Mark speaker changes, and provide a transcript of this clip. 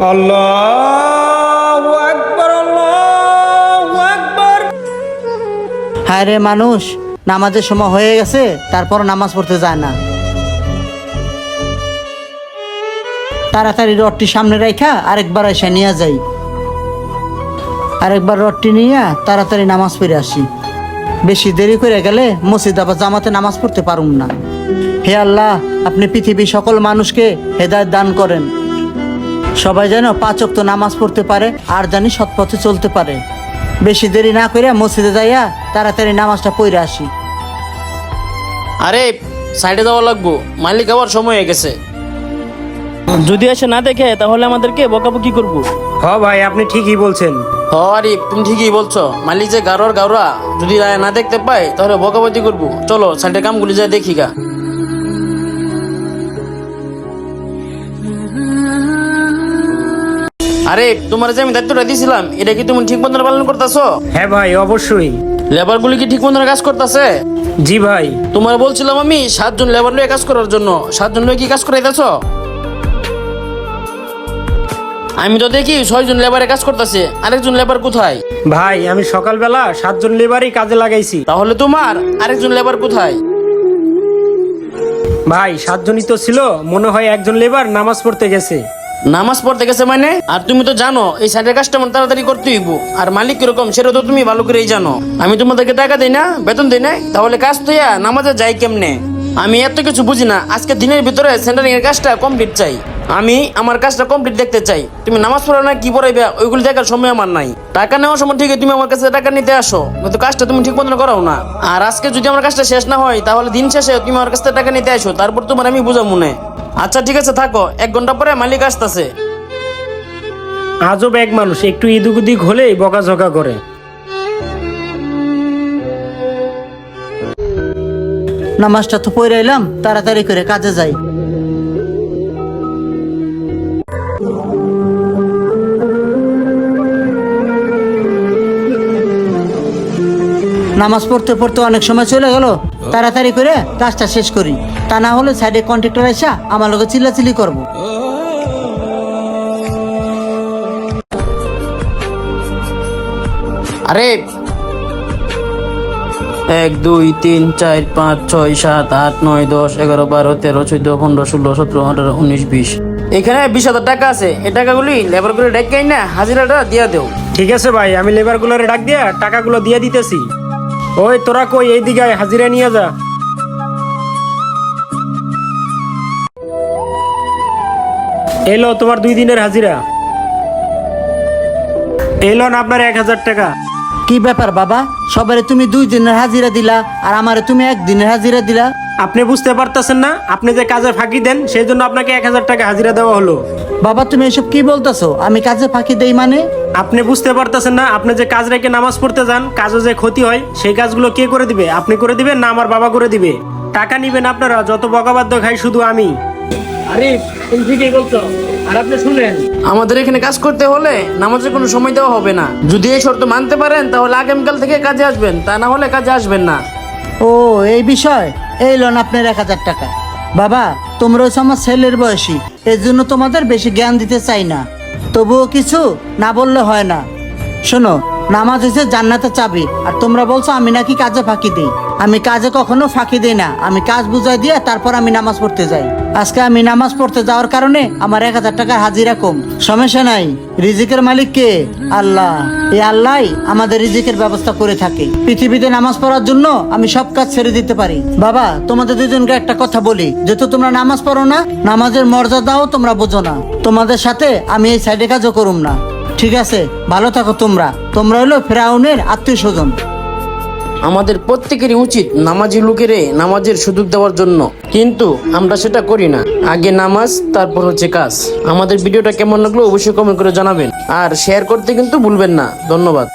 Speaker 1: আল্লাহু আকবার, আল্লাহু আকবার।
Speaker 2: হায় রে মানুষ, নামাজের সময় হয়ে গেছে তারপর নামাজ পড়তে যায় না। তাড়াতাড়ি রডটি সামনে রাখা আরেকবার এসে নিয়ে যাই। আরেকবার রডটি নিয়ে তাড়াতাড়ি নামাজ পড়ে আসি। বেশি দেরি করে গেলে মসজিদ আবার জামাতে নামাজ পড়তে পারুম না। হে আল্লাহ, আপনি পৃথিবীর সকল মানুষকে হেদায়েত দান করেন। সবাই যেন 5 ওয়াক্ত নামাজ পড়তে পারে আর জানি সৎ পথে চলতে পারে। বেশি দেরি না করে মসজিদে যাইয়া তাড়াতাড়ি নামাজটা পড়ে আসি।
Speaker 3: আরে সাইডে যাওয়া লাগবো, মালিক আবার সময় হয়ে গেছে।
Speaker 4: যদি এসে না দেখে তাহলে আমাদেরকে বকাবকি করবো।
Speaker 1: হ ভাই, আপনি ঠিকই বলছেন।
Speaker 3: আরে তুমি ঠিকই বলছো, মালিক যে গারোর গাওরা যদি না দেখতে পায় তাহলে বকাবকি করবো। চলো সাইডের কামগুলি যা দেখি গা। আরে তোমার যে আমি দায়িত্বটা দিয়েছিলাম, এটা কি তুমি ঠিক মতো পালন করতেছো?
Speaker 1: হ্যাঁ ভাই, অবশ্যই।
Speaker 3: লেবার গুলি কি ঠিক মতো কাজ করতেছে?
Speaker 1: জি ভাই।
Speaker 3: তোমার বলছিলাম আমি 7 জন লেবার নিয়ে কাজ করার জন্য, 7 জন নিয়ে কি কাজ করাইতেছো? আমি তো দেখি 6 জন লেবারে কাজ করতেছে, আরেকজন লেবার কোথায়?
Speaker 1: ভাই, আমি সকালবেলা 7 জন লেবারই কাজে লাগাইছি।
Speaker 3: তাহলে তোমার আরেকজন লেবার কোথায়?
Speaker 1: ভাই, 7 জনই তো ছিল, মনে হয় একজন লেবার নামাজ পড়তে গেছে।
Speaker 3: নামাজ পড়তে গেছে মানে? আর তুমি তো জানো এই সাইডের কাজটা আমার তাড়াতাড়ি করতে হইব, আর মালিক কিরকম সেটা তো তুমি ভালো করেই জানো। আমি তোমাদেরকে টাকা দেই না, বেতন দেই না, তাহলে কাজ তো নামাজে যাই কেমনে? আমি এত কিছু বুঝি না, আজকে দিনের ভিতরে সেন্টারিং এর কাজটা কমপ্লিট চাই। আমি আমার কাজটা কমপ্লিট দেখতে চাই। তুমি নামাজ পড়ো না কি পড়াইবে ওইগুলো দেখার সময় আমার নাই। টাকা নেওয়ার সময় ঠিকই তুমি আমার কাছে টাকা নিতে আসো, কিন্তু কাজটা তুমি ঠিক মতো করাও না। আর আজকে যদি আমার কাজটা শেষ না হয় তাহলে দিন শেষে তুমি আমার কাছে টাকা নিতে আসো, তারপর তোমার আমি বুঝা মনে। আচ্ছা ঠিক আছে, থাকো, 1 ঘন্টা পরে মালিক আসতেছে।
Speaker 1: আজব এক মানুষ, একটু ইদুক উদিক হলেই বকাঝকা করে।
Speaker 2: নামাজটা তো পড়ে এলাম, তাড়াতাড়ি করে কাজে যাই। নামাজ পড়তে পড়তে অনেক সময় চলে গেল, তাড়াতাড়ি করে কাজটা শেষ করি, তা না হলে সাইডে কন্ট্রাক্টর এসে আমার লোকে চিল্লাচিল্লি করবো।
Speaker 3: আরে 1 2 3 4 5 6 7 8 9 10 11 12 13 14 15 16 17 18 19 20। এখানে 20,000 টাকা আছে, এই টাকাগুলি লেবার করে ডেকে না হাজিরাটা দিয়া দেও।
Speaker 1: ঠিক আছে ভাই, আমি লেবারগুলোরে ডাক দিয়া টাকাগুলো দিয়ে দিতেছি। ওই তোরা কই, এইদিকে আয়, হাজিরা নিয়ে যা। এলো তোমার 2 দিনের হাজিরা। এলো না আপনার 1000 টাকা।
Speaker 2: কি ব্যাপার বাবা, সবারে তুমি 2 দিনের হাজিরা দিলা আর আমারে তুমি 1 দিনের হাজিরা দিলা?
Speaker 1: আপনি বুঝতে পারতেছেন না, আপনি যে কাজে ফাঁকি দেন সেই জন্য আপনাকে 1000 টাকা হাজিরা দেওয়া হলো।
Speaker 2: বাবা তুমি এসব কি বলতেছো? আমি কাজে ফাঁকি দেই মানে?
Speaker 1: আপনি বুঝতে পারতেছেন না, আপনি যে কাজ রেখে নামাজ পড়তে যান, কাজে যে ক্ষতি হয় সেই কাজগুলো কে করে দিবে? আপনি করে দিবেন না আমার বাবা করে দিবে? টাকা নিবেন আপনারা, যত বকাবাদ্য খাই শুধু আমি। আরে তুমি ঠিকই বলছো। আর আপনি শুনেন,
Speaker 3: আমাদের এখানে কাজ করতে হলে নামাজের কোনো সময় দেওয়া হবে না। যদি এই শর্ত মানতে পারেন তাহলে আগামীকাল থেকে কাজে আসবেন, তা না হলে কাজে আসবেন না।
Speaker 2: ও এই বিষয়, এই লোন আপনার 1000 টাকা। বাবা তোমরা হচ্ছে আমার ছেলের বয়সী, এর জন্য তোমাদের বেশি জ্ঞান দিতে চাই না, তবুও কিছু না বললে হয় না। শোনো, নামাজ হচ্ছে জান্নাতের চাবি, আর তোমরা বলছো আমি নাকি কাজে ফাঁকি দিই। আমি কাজে কখনো ফাঁকি দিই না, আমি কাজ বুঝাই দিয়ে তারপর আমি নামাজ পড়তে যাই। আজকে আমি নামাজ পড়তে যাওয়ার কারণে আমার 1000 টাকার হাজিরা কম। সমস্যা নাই, রিজিকের মালিক কে? আল্লাহ। এই আল্লাহ আমাদের রিজিকের ব্যবস্থা করে থাকে। পৃথিবীতে নামাজ পড়ার জন্য আমি সব কাজ ছেড়ে দিতে পারি। বাবা তোমাদের দুজনকে একটা কথা বলি, যেহেতু তোমরা নামাজ পড়ো না, নামাজের মর্যাদাও তোমরা বোঝো না, তোমাদের সাথে আমি এই সাইডে কাজও করুম না। ঠিক আছে, ভালো থাকো তোমরা। তোমরা হলো ফেরাউনের আত্মীয় স্বজন।
Speaker 3: আমাদের প্রত্যেকেরই উচিত নামাজি লোকেরে নামাজের সুযোগ দেওয়ার জন্য, কিন্তু আমরা সেটা করি না। আগে নামাজ, তারপর হচ্ছে কাজ। আমাদের ভিডিওটা কেমন লাগলো অবশ্যই কমেন্ট করে জানাবেন, আর শেয়ার করতে কিন্তু ভুলবেন না। ধন্যবাদ।